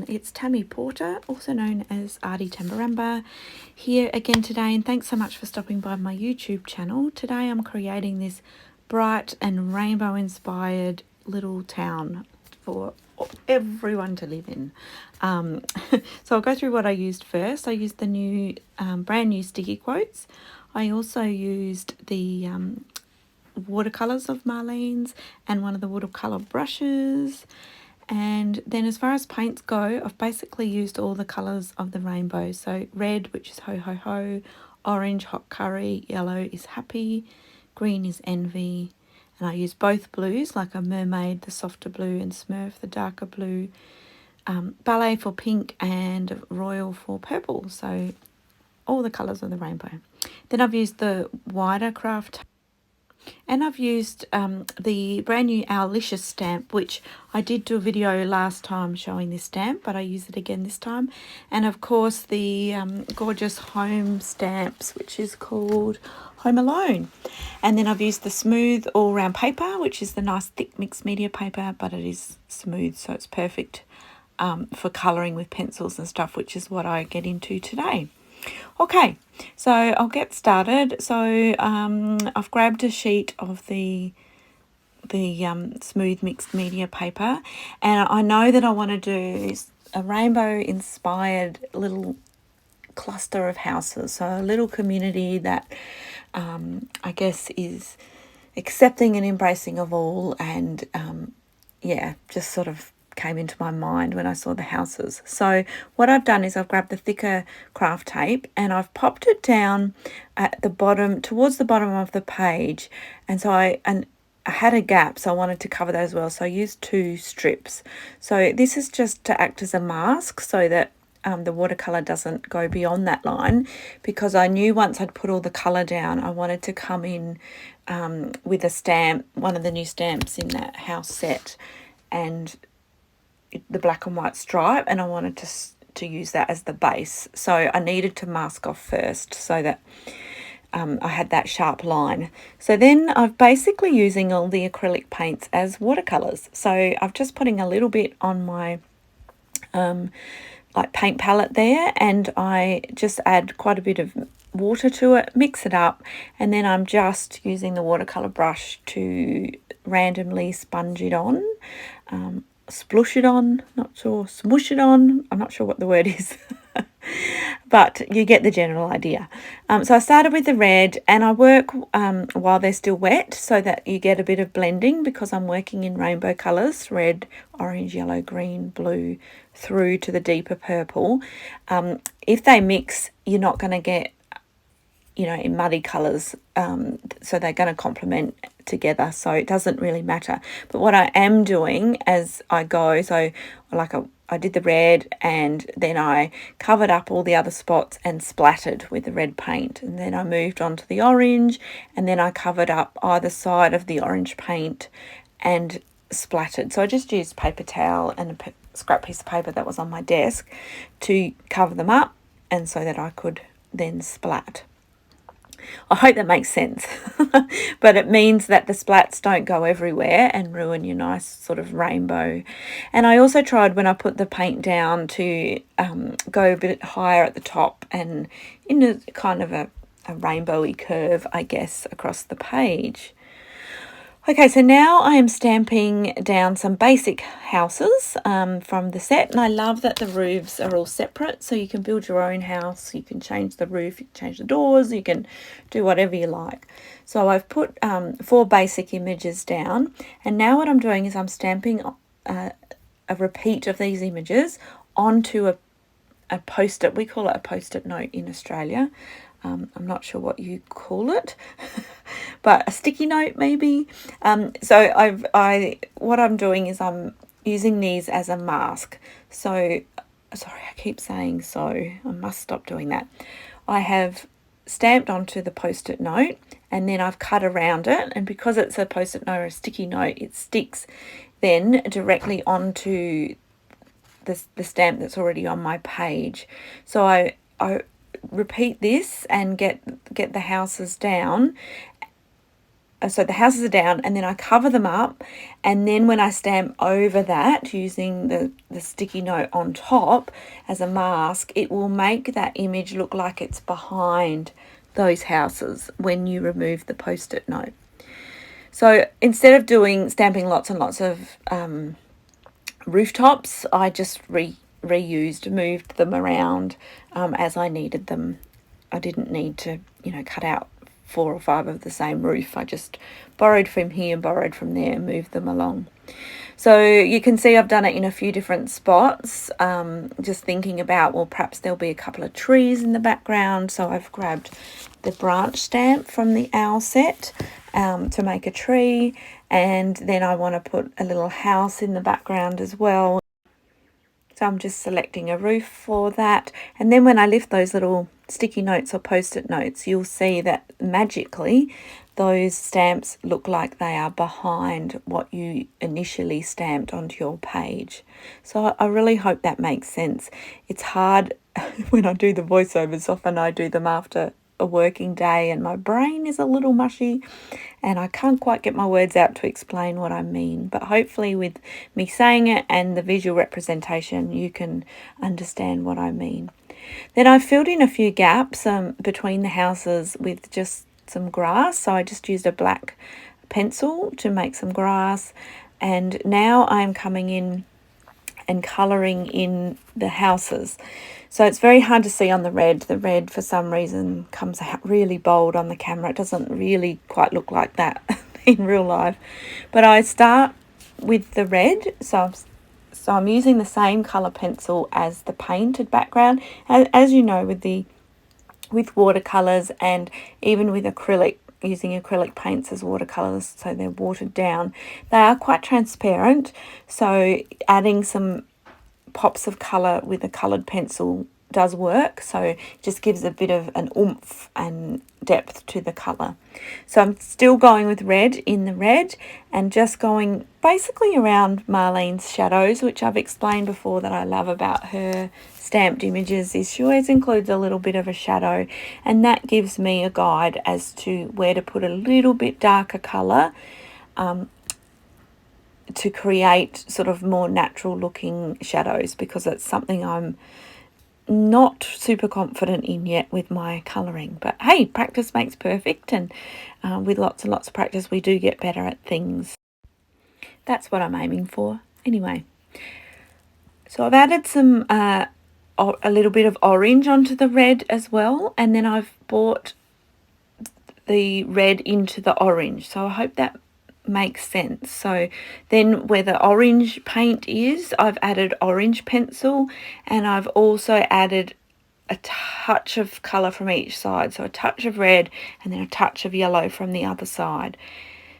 everyone, it's Tammy Porter, also known as Artie Tambarambaa, here again today, and thanks so much for stopping by my YouTube channel. Today I'm creating this bright and rainbow inspired little town for everyone to live in. So I'll go through what I used first. I used the new brand new sticky quotes. I also used the watercolors of Marlene's and one of the watercolor brushes. And then as far as paints go, I've basically used all the colours of the rainbow. So red, which is ho ho ho, orange, hot curry, yellow is happy, green is envy. And I use both blues, like a Mermaid, the softer blue, and Smurf, the darker blue. Ballet for pink and Royal for purple. So all the colours of the rainbow. Then I've used the wider craft. And I've used the brand new Owlicious stamp, which I did do a video last time showing this stamp, but I use it again this time. And of course the gorgeous home stamps, which is called Home Alone. And then I've used the smooth all round paper, which is the nice thick mixed media paper, but it is smooth, so it's perfect for colouring with pencils and stuff, which is what I get into today. Okay, so I'll get started. So I've grabbed a sheet of the smooth mixed media paper, and I know that I want to do a rainbow inspired little cluster of houses, so a little community that I guess is accepting and embracing of all, and yeah, just sort of came into my mind when I saw the houses. So what I've done is I've grabbed the thicker craft tape and I've popped it down at the bottom, towards the bottom of the page, and so I had a gap, so I wanted to cover that as well, so I used 2 strips. So this is just to act as a mask so that the watercolour doesn't go beyond that line, because I knew once I'd put all the colour down I wanted to come in with a stamp, one of the new stamps in that house set, and the black and white stripe, and I wanted to use that as the base. So I needed to mask off first so that I had that sharp line. So then I'm basically using all the acrylic paints as watercolors. So I'm just putting a little bit on my like paint palette there, and I just add quite a bit of water to it, mix it up, and then I'm just using the watercolor brush to randomly sponge it on, splush it on, not sure, smoosh it on, I'm not sure what the word is, but you get the general idea. So I started with the red, and I work while they're still wet so that you get a bit of blending, because I'm working in rainbow colours, red, orange, yellow, green, blue, through to the deeper purple. If they mix, you're not going to get, you know, in muddy colours, so they're going to complement together, so it doesn't really matter. But what I am doing as I go, so like I did the red, and then I covered up all the other spots and splattered with the red paint, and then I moved on to the orange, and then I covered up either side of the orange paint and splattered. So I just used paper towel and a scrap piece of paper that was on my desk to cover them up, and so that I could then splat. I hope that makes sense. But it means that the splats don't go everywhere and ruin your nice sort of rainbow. And I also tried, when I put the paint down, to go a bit higher at the top and in a kind of a rainbowy curve, I guess, across the page. Okay, so now I am stamping down some basic houses from the set, and I love that the roofs are all separate, so you can build your own house, you can change the roof, you can change the doors, you can do whatever you like. So I've put 4 basic images down, and now what I'm doing is I'm stamping a repeat of these images onto a post-it. We call it a post-it note in Australia. I'm not sure what you call it, but a sticky note maybe. So what I'm doing is I'm using these as a mask. So, sorry, I keep saying so. I must stop doing that. I have stamped onto the post-it note, and then I've cut around it, and because it's a post-it note or a sticky note, it sticks then directly onto the stamp that's already on my page. So I repeat this and get the houses down, so the houses are down, and then I cover them up, and then when I stamp over that using the sticky note on top as a mask, it will make that image look like it's behind those houses when you remove the post-it note. So instead of stamping lots and lots of rooftops, I just moved them around as I needed them. I didn't need to, cut out 4 or 5 of the same roof. I just borrowed from here, borrowed from there, moved them along. So you can see I've done it in a few different spots, just thinking about, well, perhaps there'll be a couple of trees in the background. So I've grabbed the branch stamp from the owl set to make a tree, and then I want to put a little house in the background as well. So I'm just selecting a roof for that. And then when I lift those little sticky notes or post-it notes, you'll see that magically those stamps look like they are behind what you initially stamped onto your page. So I really hope that makes sense. It's hard when I do the voiceovers. Often I do them after a working day and my brain is a little mushy and I can't quite get my words out to explain what I mean, but hopefully with me saying it and the visual representation you can understand what I mean. Then I filled in a few gaps between the houses with just some grass, so I just used a black pencil to make some grass, and now I'm coming in and colouring in the houses. So it's very hard to see on the red. The red, for some reason, comes out really bold on the camera. It doesn't really quite look like that in real life. But I start with the red. So I'm using the same colour pencil as the painted background. As you know, with watercolours and even with acrylic, using acrylic paints as watercolours, so they're watered down, they are quite transparent. So adding some pops of colour with a coloured pencil does work, so it just gives a bit of an oomph and depth to the colour. So I'm still going with red in the red and just going basically around Marlene's shadows, which I've explained before that I love about her stamped images is she always includes a little bit of a shadow, and that gives me a guide as to where to put a little bit darker colour to create sort of more natural looking shadows, because it's something I'm not super confident in yet with my colouring. But hey, practice makes perfect, and with lots and lots of practice we do get better at things. That's what I'm aiming for anyway. So I've added some a little bit of orange onto the red as well, and then I've brought the red into the orange, so I hope that makes sense. So then where the orange paint is, I've added orange pencil, and I've also added a touch of colour from each side, so a touch of red and then a touch of yellow from the other side.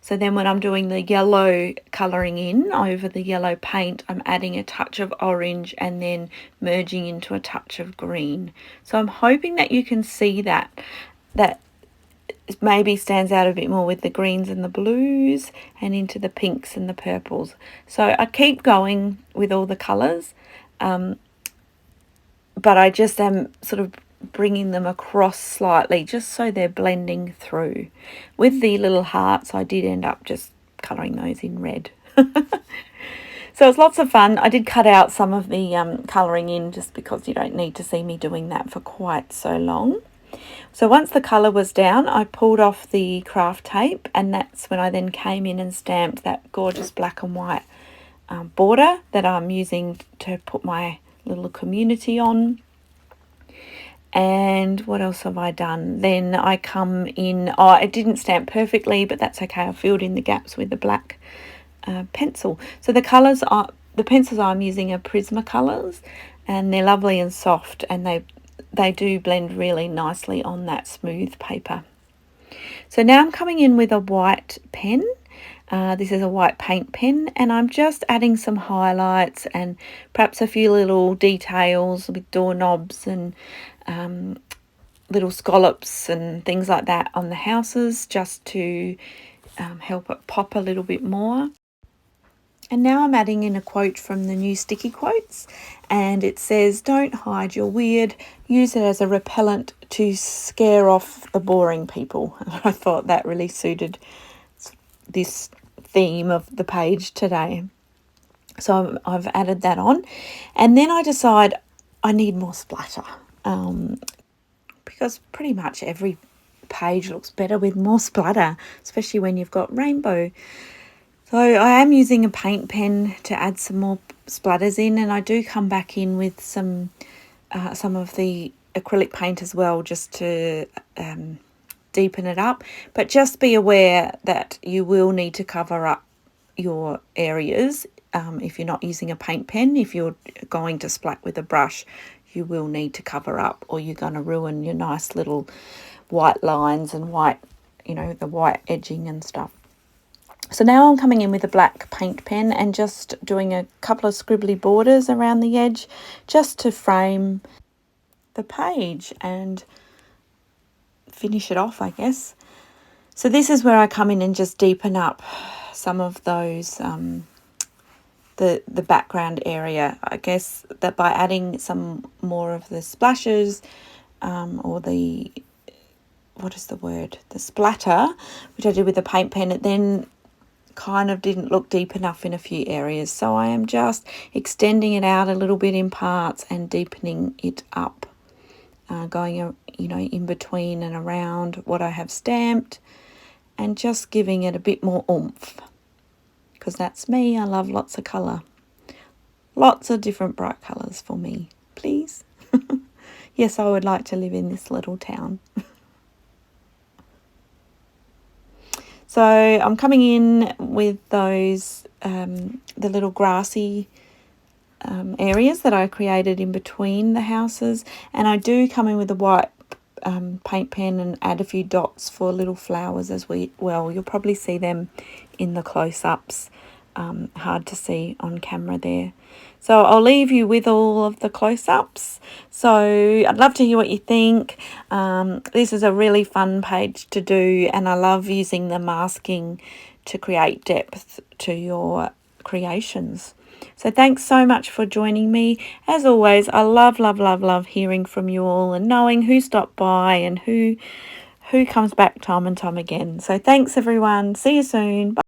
So then when I'm doing the yellow colouring in over the yellow paint, I'm adding a touch of orange and then merging into a touch of green. So I'm hoping that you can see that maybe stands out a bit more with the greens and the blues and into the pinks and the purples. So I keep going with all the colours, but I just am sort of bringing them across slightly just so they're blending through. With the little hearts, I did end up just colouring those in red. So it's lots of fun. I did cut out some of the colouring in just because you don't need to see me doing that for quite so long. So once the colour was down, I pulled off the craft tape, and that's when I then came in and stamped that gorgeous black and white border that I'm using to put my little community on. And what else have I done? Then I come in, it didn't stamp perfectly, but that's okay. I filled in the gaps with the black pencil. So the pencils I'm using are Prismacolors, and they're lovely and soft, and they do blend really nicely on that smooth paper. So now I'm coming in with a white pen. This is a white paint pen, and I'm just adding some highlights and perhaps a few little details with doorknobs and little scallops and things like that on the houses, just to help it pop a little bit more. And now I'm adding in a quote from the new sticky quotes, and it says, "Don't hide your weird, use it as a repellent to scare off the boring people." And I thought that really suited this theme of the page today. So I've added that on, and then I decide I need more splatter, because pretty much every page looks better with more splatter, especially when you've got rainbow. So I am using a paint pen to add some more splatters in, and I do come back in with some of the acrylic paint as well, just to deepen it up. But just be aware that you will need to cover up your areas if you're not using a paint pen. If you're going to splat with a brush, you will need to cover up, or you're going to ruin your nice little white lines and white, the white edging and stuff. So now I'm coming in with a black paint pen and just doing a couple of scribbly borders around the edge, just to frame the page and finish it off, I guess. So this is where I come in and just deepen up some of those, the background area. I guess that by adding some more of the splashes, or the, the splatter, which I did with the paint pen, it then kind of didn't look deep enough in a few areas. So I am just extending it out a little bit in parts and deepening it up, going, in between and around what I have stamped, and just giving it a bit more oomph, because that's me. I love lots of colour. Lots of different bright colours for me, please. Yes, I would like to live in this little town. So I'm coming in with those, the little grassy areas that I created in between the houses. And I do come in with a white paint pen and add a few dots for little flowers as well. You'll probably see them in the close-ups. Hard to see on camera there. So I'll leave you with all of the close-ups. So I'd love to hear what you think. This is a really fun page to do, and I love using the masking to create depth to your creations. So thanks so much for joining me. As always, I love, love, love, love hearing from you all and knowing who stopped by and who comes back time and time again. So thanks, everyone. See you soon. Bye.